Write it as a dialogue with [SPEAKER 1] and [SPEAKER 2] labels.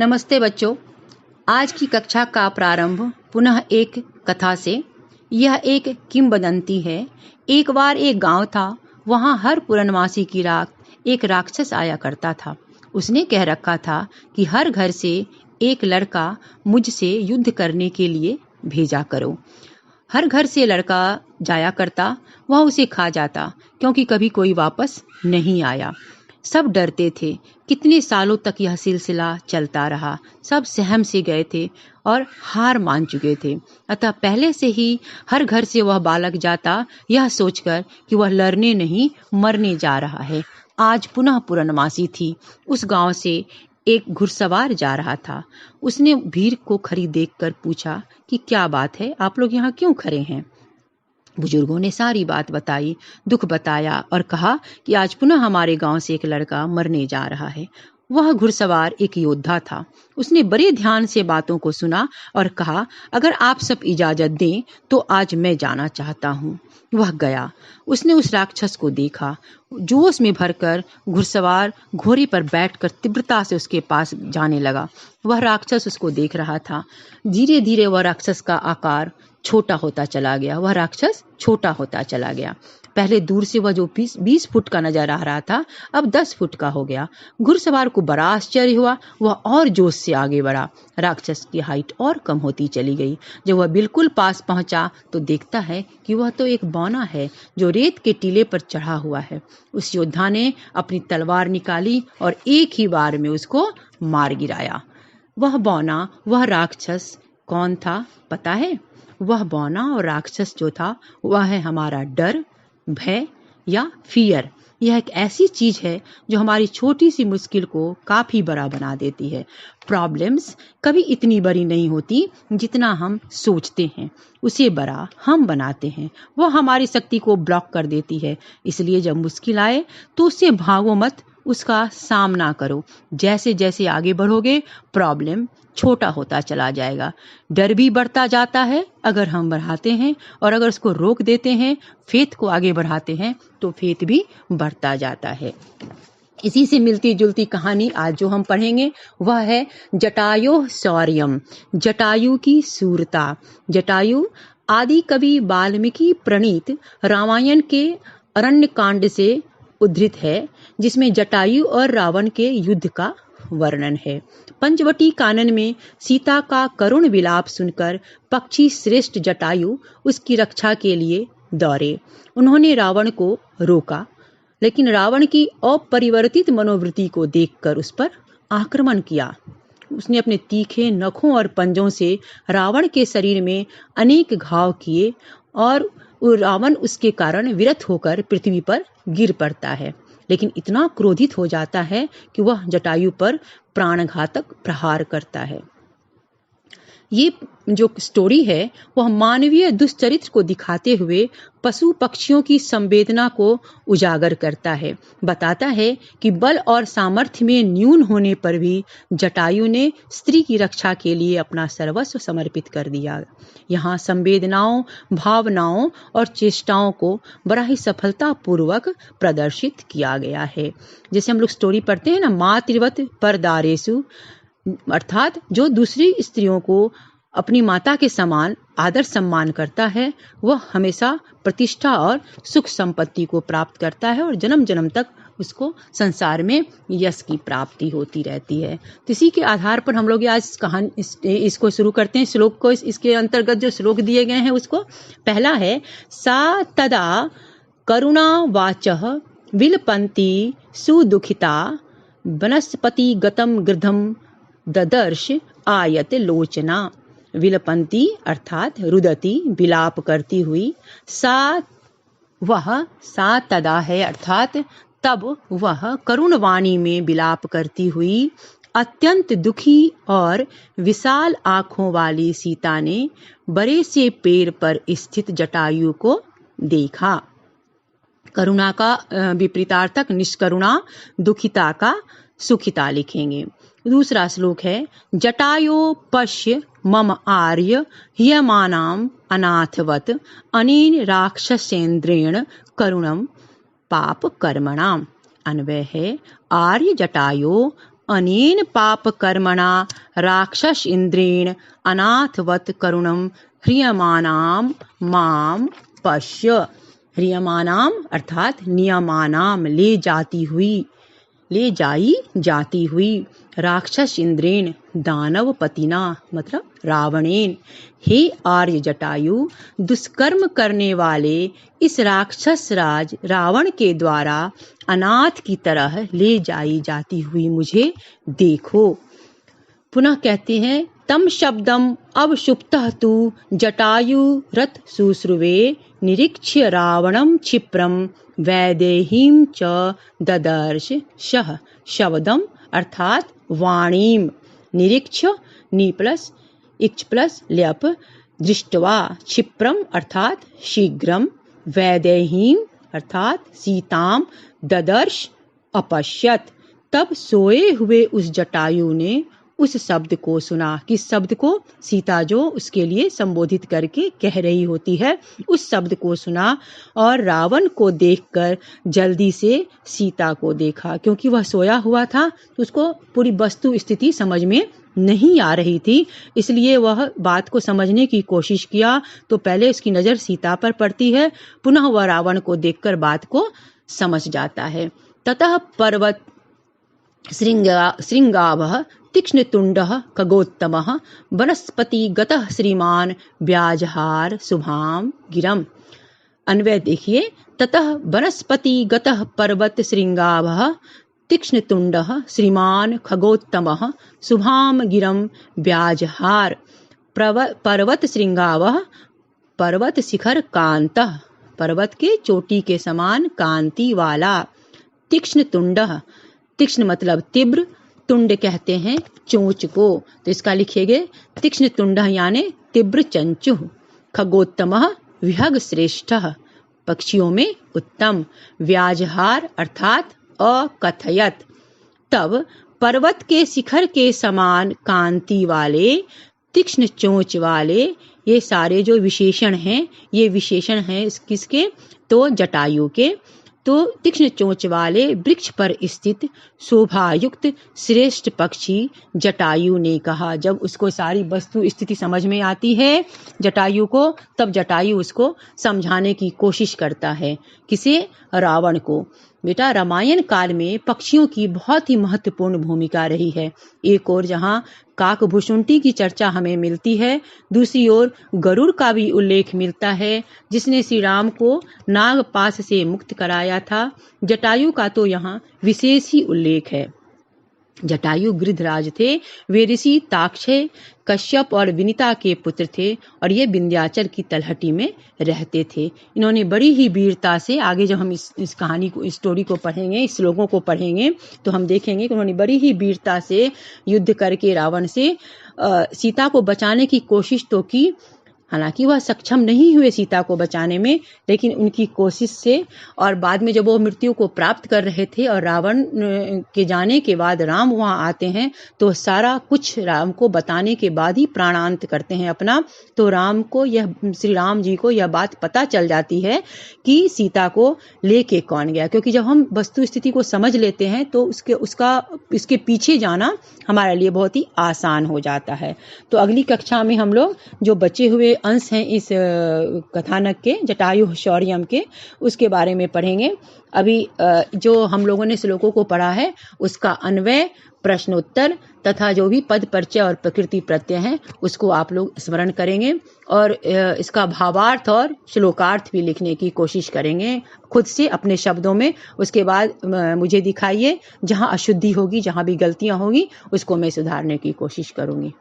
[SPEAKER 1] नमस्ते बच्चों। आज की कक्षा का प्रारंभ पुनः एक कथा से। यह एक किंवदंती है। एक बार एक गांव था। वहां हर पूर्णमासी की रात एक राक्षस आया करता था। उसने कह रखा था कि हर घर से एक लड़का मुझसे युद्ध करने के लिए भेजा करो। हर घर से लड़का जाया करता, वह उसे खा जाता, क्योंकि कभी कोई वापस नहीं आया। सब डरते थे। कितने सालों तक यह सिलसिला चलता रहा। सब सहम से गए थे और हार मान चुके थे। अतः पहले से ही हर घर से वह बालक जाता, यह सोचकर कि वह लड़ने नहीं मरने जा रहा है। आज पुनः पूर्णमासी थी। उस गांव से एक घुड़सवार जा रहा था। उसने भीड़ को खड़ी देखकर पूछा कि क्या बात है, आप लोग यहाँ क्यों खड़े हैं? बुजुर्गों ने सारी बात बताई, दुख बताया और कहा कि आज पुनः हमारे गांव से एक लड़का मरने जा रहा है। वह घुड़सवार एक योद्धा था। उसने बड़े ध्यान से बातों को सुना और कहा, अगर आप सब इजाजत दें तो आज मैं जाना चाहता हूँ। वह गया। उसने उस राक्षस को देखा। जोश में भरकर घुड़सवार घोड़े पर बैठकर तीव्रता से उसके पास जाने लगा। वह राक्षस उसको देख रहा था। धीरे धीरे वह राक्षस का आकार छोटा होता चला गया। वह राक्षस छोटा होता चला गया। पहले दूर से वह जो 20 फुट का नजर आ रहा था, अब 10 फुट का हो गया। घुड़सवार को बड़ा आश्चर्य हुआ। वह और जोश से आगे बढ़ा। राक्षस की हाइट और कम होती चली गई। जब वह बिल्कुल पास पहुंचा तो देखता है कि वह तो एक बौना है जो रेत के टीले पर चढ़ा हुआ है। उस योद्धा ने अपनी तलवार निकाली और एक ही बार में उसको मार गिराया। वह बौना, वह राक्षस कौन था पता है? वह बौना और राक्षस जो था वह है हमारा डर, भय या फियर। यह एक ऐसी चीज है जो हमारी छोटी सी मुश्किल को काफी बड़ा बना देती है। प्रॉब्लम्स कभी इतनी बड़ी नहीं होती जितना हम सोचते हैं, उसे बड़ा हम बनाते हैं। वह हमारी शक्ति को ब्लॉक कर देती है। इसलिए जब मुश्किल आए तो उससे भागो मत, उसका सामना करो। जैसे जैसे आगे बढ़ोगे प्रॉब्लम छोटा होता चला जाएगा। डर भी बढ़ता जाता है अगर हम बढ़ाते हैं, और अगर उसको रोक देते हैं, फेथ को आगे बढ़ाते हैं, तो फेथ भी बढ़ता जाता है। इसी से मिलती जुलती कहानी आज जो हम पढ़ेंगे वह है जटायु शौर्यम, जटायु की शूरता। जटायु आदि कवि वाल्मीकि प्रणीत रामायण के अरण्य कांड से उद्धृत है, जिसमें जटायु और रावण के युद्ध का वर्णन है। पंचवटी कानन में सीता का करुण विलाप सुनकर पक्षी श्रेष्ठ जटायु उसकी रक्षा के लिए दौड़े। उन्होंने रावण को रोका, लेकिन रावण की अपरिवर्तित मनोवृत्ति को देखकर उस पर आक्रमण किया। उसने अपने तीखे नखों और पंजों से रावण के शरीर में अनेक घाव किए और रावण उसके कारण विरत होकर पृथ्वी पर गिर पड़ता है। लेकिन इतना क्रोधित हो जाता है कि वह जटायु पर प्राणघातक प्रहार करता है। ये जो स्टोरी है वह मानवीय दुष्चरित्र को दिखाते हुए पशु पक्षियों की संवेदना को उजागर करता है। बताता है कि बल और सामर्थ्य में न्यून होने पर भी जटायु ने स्त्री की रक्षा के लिए अपना सर्वस्व समर्पित कर दिया। यहाँ संवेदनाओं, भावनाओं और चेष्टाओं को बड़ा ही सफलतापूर्वक प्रदर्शित किया गया है। जैसे हम लोग स्टोरी पढ़ते हैं ना, मातृवत परदारेषु, अर्थात जो दूसरी स्त्रियों को अपनी माता के समान आदर सम्मान करता है वह हमेशा प्रतिष्ठा और सुख संपत्ति को प्राप्त करता है और जन्म जन्म तक उसको संसार में यश की प्राप्ति होती रहती है। तो इसी के आधार पर हम लोग आज कहानी इसको शुरू करते हैं। श्लोक को इसके अंतर्गत जो श्लोक दिए गए हैं उसको, पहला है सा तदा करुणा वाचः विलपन्ति सुदुखिता वनस्पति गतम गृधम ददर्श आयत लोचना। विलपंती अर्थात रुदती, विलाप करती हुई। सा तदा है अर्थात तब वह करुण वाणी में विलाप करती हुई अत्यंत दुखी और विशाल आंखों वाली सीता ने बड़े से पेड़ पर स्थित जटायु को देखा। करुणा का विपरीतार्थक निष्करुणा, दुखिता का सुखिता लिखेंगे। दूसरा श्लोक है जटायो पश्य मम आर्य ह्यमानाम अनाथवत अनेन राक्षसेन्द्रेण करुणम पाप कर्मणाम। अन्वय है आर्य जटायो अनेन पाप कर्मणा राक्षस इंद्रेण अनाथवत करुणम ह्रियमानाम माम पश्य। ह्रियमानाम अर्थात नियमानाम ले जाई जाती हुई राक्षस इंद्रेण दानव पतिना मतलब रावणेन। हे आर्य जटायु, दुष्कर्म करने वाले इस राक्षस राज रावण के द्वारा अनाथ की तरह ले जाई जाती हुई मुझे देखो। पुनः कहते हैं तम शब्दम अवशुप्तः तु जटायु रथ शुश्रुवे निरीक्ष्य रावणम क्षिप्रम वैदेहीम च ददर्श शह। शब्दम अर्थात वाणीम, निरीक्ष्य नी प्लस इक्ष प्लस ल्यप, दृष्टवा क्षिप्रम अर्थात शीघ्रम, वैदेहीम अर्थात सीताम, ददर्श अपश्यत तब सोए हुए उस जटायु ने उस शब्द को सुना। किस शब्द को? सीता जो उसके लिए संबोधित करके कह रही होती है उस शब्द को सुना और रावण को देखकर जल्दी से सीता को देखा। क्योंकि वह सोया हुआ था तो उसको पूरी वस्तु स्थिति समझ में नहीं आ रही थी, इसलिए वह बात को समझने की कोशिश किया तो पहले उसकी नजर सीता पर पड़ती है, पुनः वह रावण को देखकर बात को समझ जाता है। ततः पर्वत श्रृंगावः तीक्ष्णतुंडः खगोत्तमः वनस्पतिगतः श्रीमान व्याजहार शुभाम गिरम। अन्वय देखिए, ततः वनस्पतिगतः पर्वत श्रृंगावः तीक्ष्णतुंडः श्रीमान खगोत्तमः शुभाम गिरम व्याजहार। पर्वत श्रृंगावः पर्वत शिखर कांतः पर्वत के चोटी के समान कांति वाला। तीक्ष्णतुंडः तीक्ष्ण मतलब तीव्र, तुंड कहते हैं चोंच को, तो इसका लिखिएगे तीक्ष्णतुंडः यानी तीव्र चंचु। खगोत्तमः विहग श्रेष्ठः पक्षियों में उत्तम। व्याजहार अर्थात अकथयत। तब पर्वत के शिखर के समान कांति वाले, तीक्ष्ण चोंच वाले, ये सारे जो विशेषण हैं ये विशेषण हैं किसके? तो जटायु के। तो तीक्ष्ण चोंच वाले वृक्ष पर स्थित शोभायुक्त श्रेष्ठ पक्षी जटायु ने कहा। जब उसको सारी वस्तु स्थिति समझ में आती है जटायु को, तब जटायु उसको समझाने की कोशिश करता है। किसे? रावण को। बेटा, रामायण काल में पक्षियों की बहुत ही महत्वपूर्ण भूमिका रही है। एक ओर जहाँ काकभुसुंडी की चर्चा हमें मिलती है, दूसरी ओर गरुड़ का भी उल्लेख मिलता है जिसने श्री राम को नागपाश से मुक्त कराया था। जटायु का तो यहाँ विशेष ही उल्लेख है। जटायु गृधराज थे। वे ऋषि ताक्षय, कश्यप और विनीता के पुत्र थे और ये विंध्याचल की तलहटी में रहते थे। इन्होंने बड़ी ही वीरता से, आगे जब हम इस कहानी को, इस स्टोरी को पढ़ेंगे, इस श्लोकों को पढ़ेंगे तो हम देखेंगे कि उन्होंने बड़ी ही वीरता से युद्ध करके रावण से सीता को बचाने की कोशिश तो की। हालांकि वह सक्षम नहीं हुए सीता को बचाने में, लेकिन उनकी कोशिश से और बाद में जब वो मृत्यु को प्राप्त कर रहे थे और रावण के जाने के बाद राम वहां आते हैं तो सारा कुछ राम को बताने के बाद ही प्राणांत करते हैं अपना। तो राम को यह, श्री राम जी को यह बात पता चल जाती है कि सीता को लेके कौन गया। क्योंकि जब हम वस्तु स्थिति को समझ लेते हैं तो इसके पीछे जाना हमारे लिए बहुत ही आसान हो जाता है। तो अगली कक्षा में हम लोग जो बचे हुए अंश हैं इस कथानक के, जटायु शौर्यम के, उसके बारे में पढ़ेंगे। अभी जो हम लोगों ने श्लोकों को पढ़ा है उसका अन्वय, प्रश्नोत्तर तथा जो भी पद परिचय और प्रकृति प्रत्यय हैं उसको आप लोग स्मरण करेंगे और इसका भावार्थ और श्लोकार्थ भी लिखने की कोशिश करेंगे खुद से अपने शब्दों में। उसके बाद मुझे दिखाइए, जहाँ अशुद्धि होगी, जहाँ भी गलतियाँ होगी उसको मैं सुधारने की कोशिश करूँगी।